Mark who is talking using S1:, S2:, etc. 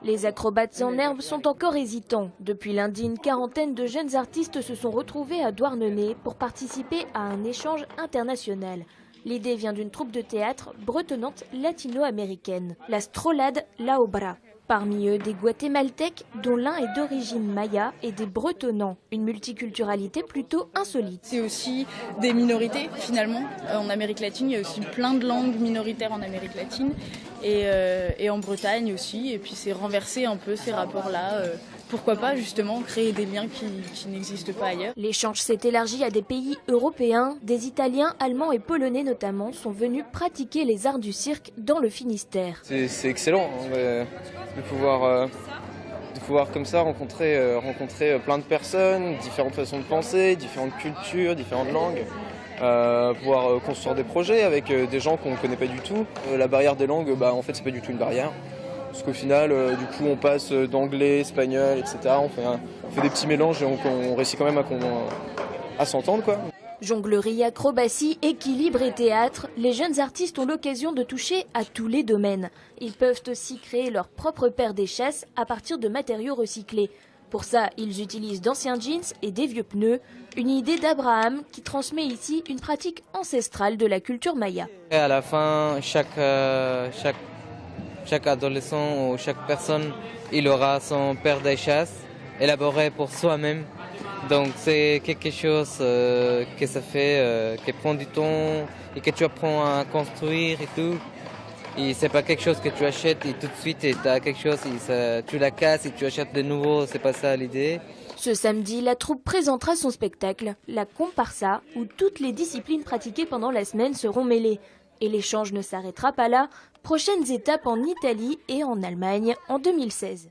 S1: Les acrobates en herbe sont encore hésitants. Depuis lundi, une quarantaine de jeunes artistes se sont retrouvés à Douarnenez pour participer à un échange international. L'idée vient d'une troupe de théâtre bretonnante latino-américaine, la Strolade La Obra. Parmi eux, des Guatémaltèques, dont l'un est d'origine maya, et des Bretonnants, une multiculturalité plutôt insolite.
S2: C'est aussi des minorités, finalement. En Amérique latine, il y a aussi plein de langues minoritaires en Amérique latine, et en Bretagne aussi. Et puis c'est renverser un peu ces rapports-là. Pourquoi pas, justement, créer des liens qui n'existent pas ailleurs.
S1: L'échange s'est élargi à des pays européens. Des Italiens, Allemands et Polonais notamment sont venus pratiquer les arts du cirque dans le Finistère.
S3: C'est excellent de pouvoir comme ça rencontrer plein de personnes, différentes façons de penser, différentes cultures, différentes langues. Pouvoir construire des projets avec des gens qu'on ne connaît pas du tout. La barrière des langues, en fait, c'est pas du tout une barrière. Parce qu'au final, du coup, on passe d'anglais, espagnol, etc. On fait des petits mélanges et on réussit quand même à s'entendre, quoi.
S1: Jonglerie, acrobatie, équilibre et théâtre, les jeunes artistes ont l'occasion de toucher à tous les domaines. Ils peuvent aussi créer leur propre paire d'échasses à partir de matériaux recyclés. Pour ça, ils utilisent d'anciens jeans et des vieux pneus, une idée d'Abraham qui transmet ici une pratique ancestrale de la culture maya.
S4: Et à la fin, chaque adolescent ou chaque personne, il aura son paire d'échasses élaboré pour soi-même. Donc c'est quelque chose que ça fait, qui prend du temps et que tu apprends à construire et tout. Et c'est pas quelque chose que tu achètes et tout de suite tu as quelque chose, tu la casses et tu achètes de nouveau, c'est pas ça l'idée.
S1: Ce samedi, la troupe présentera son spectacle, la comparsa, où toutes les disciplines pratiquées pendant la semaine seront mêlées. Et l'échange ne s'arrêtera pas là. Prochaines étapes en Italie et en Allemagne en 2016.